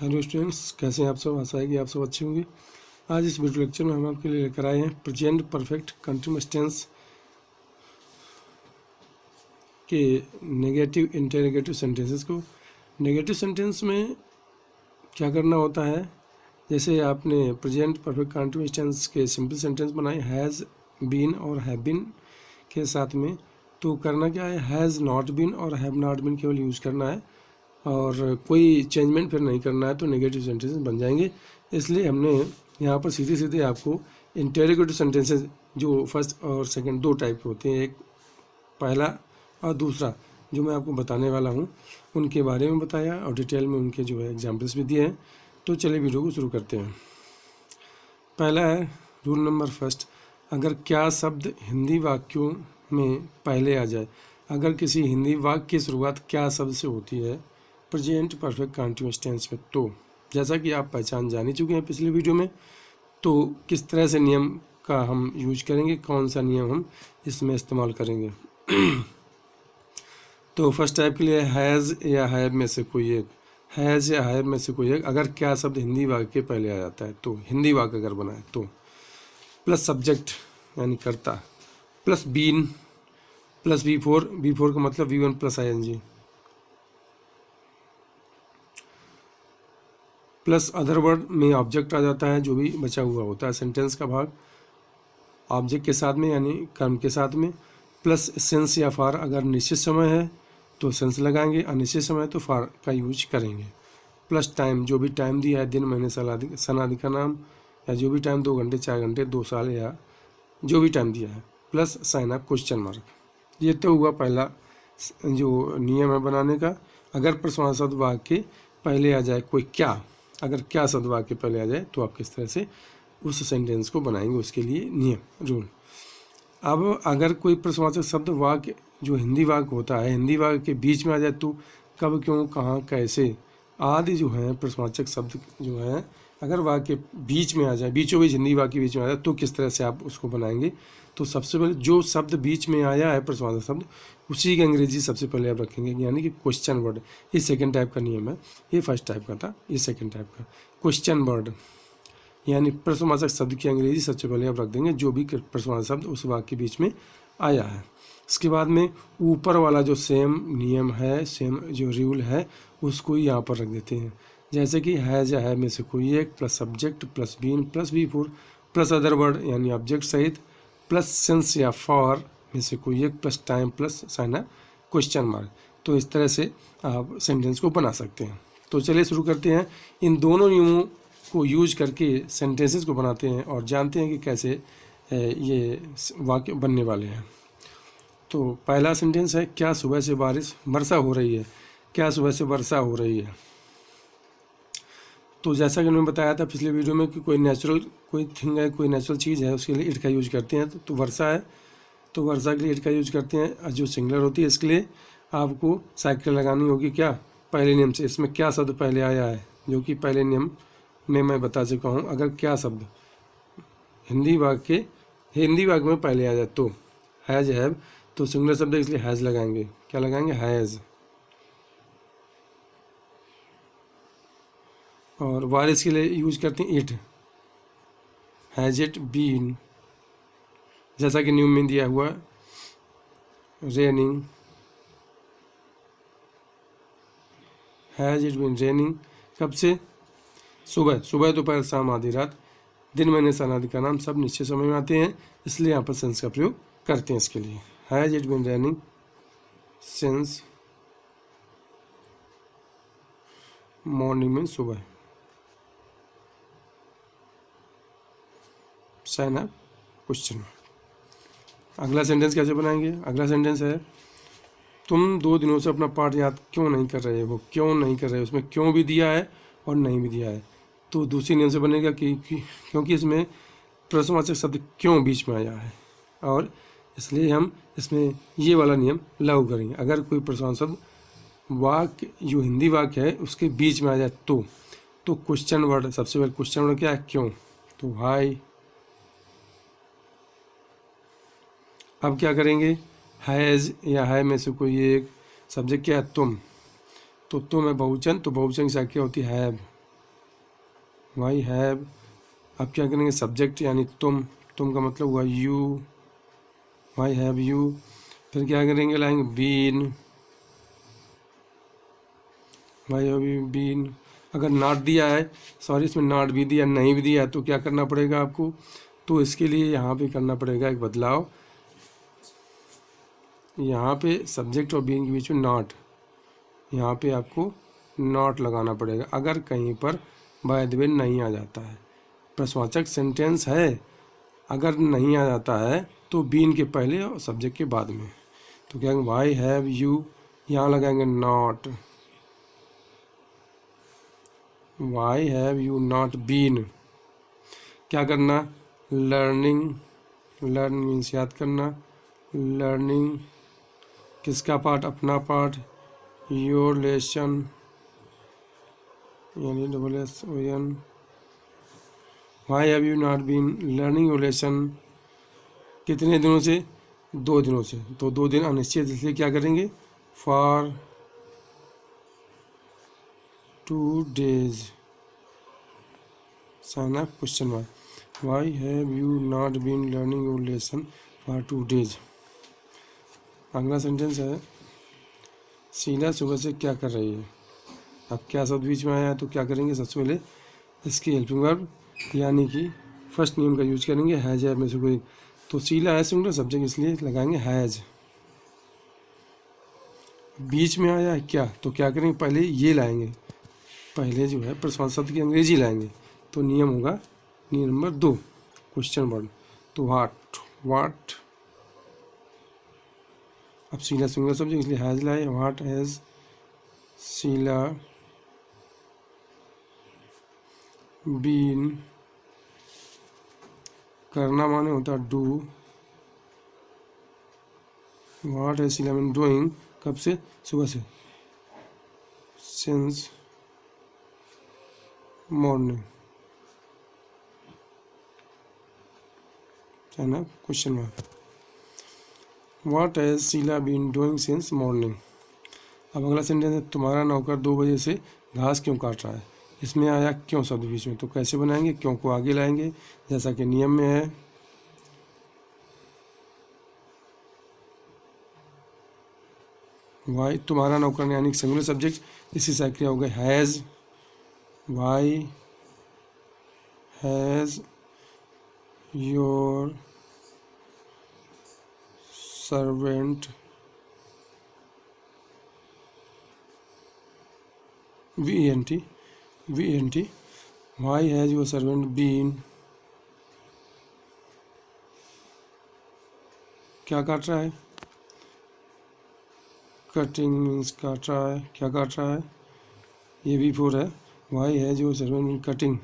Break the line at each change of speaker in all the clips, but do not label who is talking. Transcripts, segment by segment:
Hello students, कैसे हैं आप सब। आशा है कि आप सब अच्छे होंगे। आज इस वीडियो लेक्चर में हम आपके लिए लेकर आए हैं प्रेजेंट परफेक्ट कंटीन्यूअस टेंस के नेगेटिव इंटरोगेटिव सेंटेंसेस को। नेगेटिव सेंटेंस में क्या करना होता है, जैसे आपने प्रेजेंट परफेक्ट कंटीन्यूअस टेंस के सिंपल सेंटेंस बनाए हैज़ बीन और हैव बीन के साथ में, तो करना क्या है, हैज़ नॉट बीन और हैव नॉट बीन केवल यूज़ करना है और कोई चेंजमेंट फिर नहीं करना है, तो नेगेटिव सेंटेंसेस बन जाएंगे। इसलिए हमने यहाँ पर सीधे सीधे आपको इंटेरोगेटिव सेंटेंसेस जो फर्स्ट और सेकंड दो टाइप के होते हैं, एक पहला और दूसरा जो मैं आपको बताने वाला हूँ उनके बारे में बताया और डिटेल में उनके जो है एग्जाम्पल्स भी दिए हैं। तो चलिए वीडियो को शुरू करते हैं। पहला है रूल नंबर फर्स्ट, अगर क्या शब्द हिंदी वाक्यों में पहले आ जाए। अगर किसी हिंदी वाक्य की शुरुआत क्या शब्द से होती है प्रेजेंट परफेक्ट कंटीन्यूअस टेंस में, तो जैसा कि आप पहचान जान ही चुके हैं पिछले वीडियो में, तो किस तरह से नियम का हम यूज करेंगे, कौन सा नियम हम इसमें इस्तेमाल करेंगे। तो फर्स्ट टाइप के लिए हैज़ या हैव में से कोई एक, हैज़ या हैव में से कोई एक अगर क्या शब्द हिंदी वाक्य के पहले आ जाता है, तो हिंदी वाक्य अगर बना है तो प्लस सब्जेक्ट यानी कर्ता plus been plus V four का मतलब V1 plus ING plus other word में ऑब्जेक्ट आ जाता है, जो भी बचा हुआ होता है सेंटेंस का भाग ऑब्जेक्ट के साथ में यानी कर्म के साथ में, प्लस सेंस या फार अगर निश्चित समय है तो सेंस लगाएंगे, अनिश्चित समय तो फार का यूज करेंगे, प्लस टाइम जो भी टाइम दिया है, दिन महीने साल आदि सन आदि का नाम, या जो भी टाइम 2 घंटे 4 घंटे 2 साल या जो भी टाइम दिया है, plus sign of question mark. ये तो हुआ पहला जो नियम है बनाने का। अगर प्रश्न शब्द वाक्य पहले आ जाए कोई क्या, अगर क्या शब्द वाक्य पहले आ जाए तो आप किस तरह से उस सेंटेंस को बनाएंगे, उसके लिए नियम रूल। अब अगर कोई प्रश्नवाचक शब्द वाक्य जो हिंदी वाक्य होता है हिंदी वाक्य के बीच में आ जाए, तो कब क्यों कहाँ कैसे आदि जो है प्रश्नवाचक शब्द जो है अगर वाक्य बीच में आ जाए, बीचों बीच हिंदी वाक्य बीच में आ जाए, तो किस तरह से आप उसको बनाएंगे। तो सबसे पहले जो शब्द बीच में आया है प्रश्नवाचक शब्द, उसी की अंग्रेजी सबसे पहले आप रखेंगे, यानी कि क्वेश्चन वर्ड। ये सेकंड टाइप का नियम है, ये फर्स्ट टाइप का था, ये सेकंड टाइप का। क्वेश्चन वर्ड यानी प्रश्नवाचक शब्द की अंग्रेजी सबसे पहले आप रख देंगे, जो भी प्रश्नवाचक शब्द उस वाक्य के बीच में आया है। इसके बाद में ऊपर वाला जो सेम नियम है, सेम जो रूल है, उसको यहाँ पर रख देते हैं, जैसे कि हैज़ या हैव में से कोई एक plus subject plus been plus V4 plus other word यानी ऑब्जेक्ट सहित प्लस सेंस या फॉर में से कोई एक plus time plus sign of question mark. तो इस तरह से आप सेंटेंस को बना सकते हैं। तो चलिए शुरू करते हैं, इन दोनों नियमों को यूज करके सेंटेंसेस को बनाते हैं और जानते हैं कि कैसे ये वाक्य बनने वाले हैं। तो पहला सेंटेंस है, क्या सुबह से वर्षा हो रही है। क्या सुबह से वर्षा हो रही है। तो जैसा कि उन्होंने बताया था पिछले वीडियो में कि कोई नेचुरल कोई थिंग है, कोई नेचुरल चीज़ है, उसके लिए इट का यूज करते हैं। तो वर्षा है तो वर्षा के लिए इट का यूज करते हैं। जो सिंगुलर होती है इसके लिए आपको साइकिल लगानी होगी क्या, पहले नियम से। इसमें क्या शब्द पहले आया है, जो कि पहले नियम में मैं बता चुका हूँ। अगर क्या शब्द हिंदी वाक्य में पहले आ जाए, तो हैज़ हैव, तो सिंगुलर शब्द इसलिए हैज़ लगाएंगे। क्या लगाएंगे, हैज़। और वारिस के लिए यूज करते हैं इट, हैज़ इट बीन, जैसा कि न्यू में दिया हुआ raining, has it been raining. कब से, सुबह, सुबह दोपहर शाम आधी रात, दिन महीने साल आदि का नाम सब निश्चित समय में आते हैं, इसलिए यहाँ पर सेंस का प्रयोग करते हैं इसके लिए। Has it been raining since morning में सुबह, साइन अप क्वेश्चन। अगला सेंटेंस कैसे बनाएंगे, अगला सेंटेंस है, तुम 2 दिनों से अपना पाठ याद क्यों नहीं कर रहे हो। क्यों नहीं कर रहे हो, उसमें क्यों भी दिया है और नहीं भी दिया है, तो दूसरी नियम से बनेगा कि क्योंकि इसमें प्रश्नवाचक शब्द क्यों बीच में आया है, और इसलिए हम इसमें ये वाला नियम लागू करेंगे। अगर कोई प्रश्नवाचक शब्द वाक्य जो हिंदी वाक्य है उसके बीच में आ जाए, तो क्वेश्चन वर्ड, सबसे पहले क्वेश्चन वर्ड क्या है, क्यों। तो वाई। अब क्या करेंगे, हैज़ या है में से कोई एक, सब्जेक्ट क्या है, तुम, तो तुम है बहुवचन, तो बहुवचन की संख्या होती है हैव, वाई हैव, अब क्या करेंगे सब्जेक्ट यानी तुम का मतलब हुआ यू, वाई हैव यू, फिर क्या करेंगे लाएंगे been, why have you been. अगर नॉट दिया है, सॉरी इसमें नॉट भी दिया नहीं भी दिया तो क्या करना पड़ेगा आपको, तो इसके लिए यहाँ पे करना पड़ेगा एक बदलाव, यहाँ पे सब्जेक्ट और बीइंग के बीच में नॉट, यहाँ पे आपको नॉट लगाना पड़ेगा अगर कहीं पर बाय द वे नहीं आ जाता है। प्रश्नवाचक सेंटेंस है, अगर नहीं आ जाता है तो बीन के पहले और सब्जेक्ट के बाद में, तो क्या वाई हैव यू, यहाँ लगाएंगे not, why have you not been. क्या करना, लर्निंग, लर्न मीन्स याद करना, लर्निंग किसका पार्ट, अपना पार्ट, योर लेसन यानी double S O N, why have you not been learning your lesson, कितने दिनों से, 2 दिनों से, तो 2 दिन अनिश्चित इसलिए क्या करेंगे for 2 days, sign of question mark, why have you not been learning your lesson for 2 days। अगला सेंटेंस है शीला सुबह से क्या कर रही है। अब क्या शब्द बीच में आया है तो क्या करेंगे, सबसे पहले इसकी हेल्पिंग वर्ब यानी कि फर्स्ट नेम का यूज करेंगे, हैज है में से कोई, तो शीला है सिंगुलर सब्जेक्ट इसलिए लगाएंगे हैज। बीच में आया है क्या, तो क्या करेंगे पहले ये लाएंगे, पहले जो है प्रश्नवाचक शब्द की अंग्रेजी लाएंगे, तो नियम होगा नियम नंबर 2 क्वेश्चन वर्ड, तो वाट, अब शीला सिंगुलर सब्जेक्ट इसलिए हैज लाए, व्हाट हैज शीला बीन, करना माने होता है do, what has Sheela been doing, कब से, सुबह से, सिंस मॉर्निंग, है ना question mark, what has Sheela been doing since morning. अब अगला सेंटेंस है तुम्हारा नौकर 2 बजे से घास क्यों काट रहा है। इसमें आया क्यों शब्द बीच में, तो कैसे बनाएंगे, क्यों को आगे लाएंगे जैसा कि नियम में है, वाई तुम्हारा नौकर यानी सिंगुलर सब्जेक्ट इसी से क्रिया हो गई has, why has your servant VENT, why has your servant been, क्या काट रहा है, कटिंग मीन्स काट रहा है, क्या काट रहा है, ये भी 4 है, why has your servant been cutting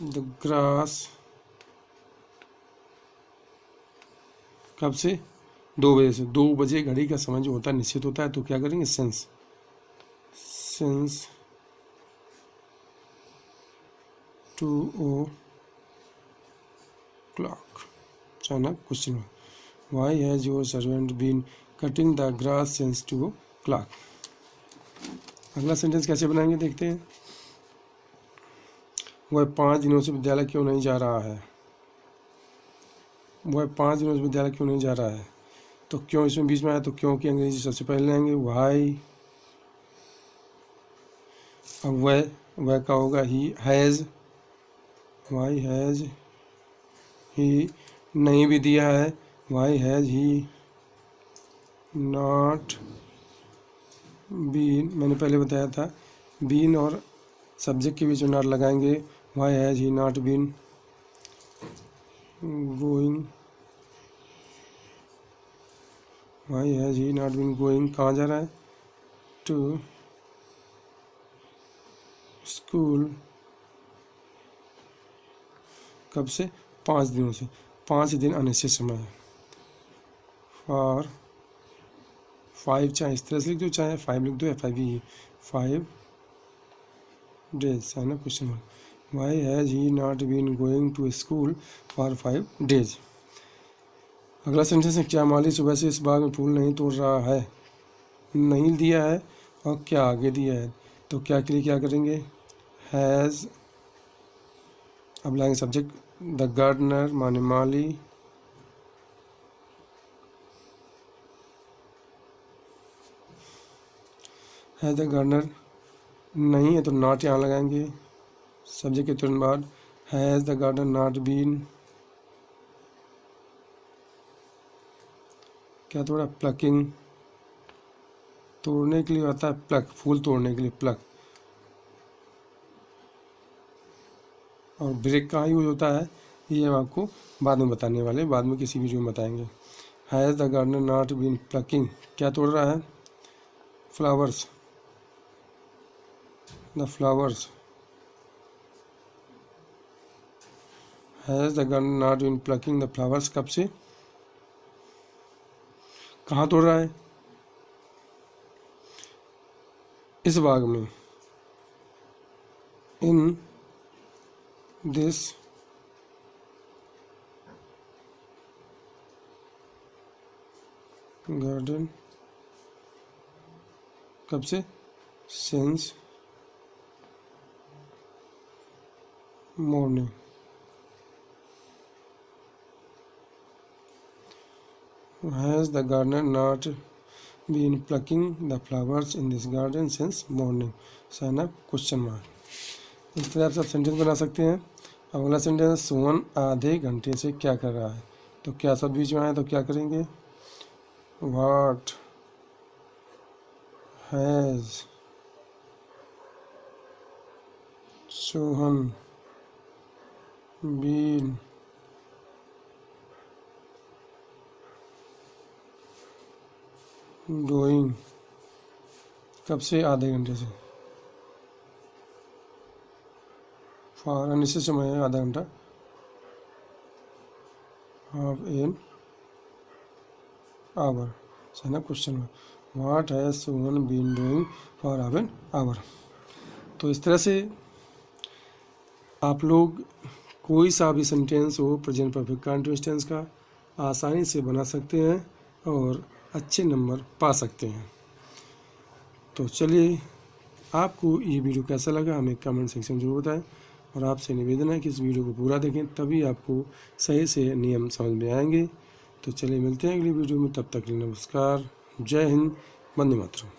the grass, कब से, 2 बजे से, 2 बजे घड़ी का समय जो होता है निश्चित होता है, तो क्या करेंगे सिंस 2 o'clock, चाइना question, why has your servant been cutting the grass since 2 o'clock। अगला सेंटेंस कैसे बनाएंगे देखते हैं, वह 5 दिनों से विद्यालय क्यों नहीं जा रहा है, वह 5 दिनों से विद्यालय क्यों नहीं जा रहा है, तो क्यों इसमें बीच में आया, तो क्यों की अंग्रेजी सबसे पहले लेंगे वाई, अब वह का होगा ही हैज़, वाई हैज़ ही, नहीं भी दिया है, why has he not been, मैंने पहले बताया था बीन और सब्जेक्ट के बीच में नॉट लगाएंगे, why has he not been going, why has he not been going, कहाँ जा रहा है, टू स्कूल, कब से, 5 दिनों से, 5 दिन अनिश्चित समय है, फॉर 5, चाहे इस तरह से लिख दो चाहे 5 लिख दो या 5 days, है ना question mark, why has he not been going to school for 5 days। अगला सेंटेंस है क्या माली सुबह से इस बाग में फूल नहीं तोड़ रहा है, नहीं दिया है और क्या आगे दिया है, तो क्या के लिए क्या करेंगे हैज़, अब लाएंगे सब्जेक्ट, द गार्डनर माने माली, हैज़ द गार्डनर नहीं है तो नॉट यहाँ लगाएंगे सब्जेक्ट के तुरंत बाद। Has the gardener not been, क्या तोड़ा, प्लकिंग, तोड़ने के लिए आता है प्लक, फूल तोड़ने के लिए प्लक। और ब्रेक कहाँ यूज होता है ये हम आपको बाद में बताने वाले, बाद में किसी वीडियो में बताएंगे। Has the gardener not been plucking, क्या तोड़ रहा है, flowers, the flowers. Has the gardener not been plucking the flowers, कब से, कहाँ तोड़ रहा है, इस बाग में, इन दिस गार्डन, कब से, since morning. Has the gardener not been plucking the flowers in this garden since morning? Sign of question mark. इस तरह आप सब सेंटेंस बना सकते हैं। अब अगला सेंटेंस, सोहन आधे घंटे से क्या कर रहा है, तो क्या सब बीच में आए तो क्या करेंगे, what has Sohan been doing, कब से, आधे घंटे से, फॉर अनिश्चित समय है आधा घंटा, हाफ एन आवर, है ना क्वेश्चन में। What has Sohan been doing for half an hour. तो इस तरह से आप लोग कोई सा भी सेंटेंस हो प्रेजेंट परफेक्ट कंटिन्यूअस टेंस का आसानी से बना सकते हैं और अच्छे नंबर पा सकते हैं। तो चलिए, आपको ये वीडियो कैसा लगा हमें कमेंट सेक्शन में जरूर बताएं, और आपसे निवेदन है कि इस वीडियो को पूरा देखें, तभी आपको सही से नियम समझ में आएंगे। तो चलिए मिलते हैं अगली वीडियो में, तब तक के लिए नमस्कार, जय हिंद, वंदे मातरम।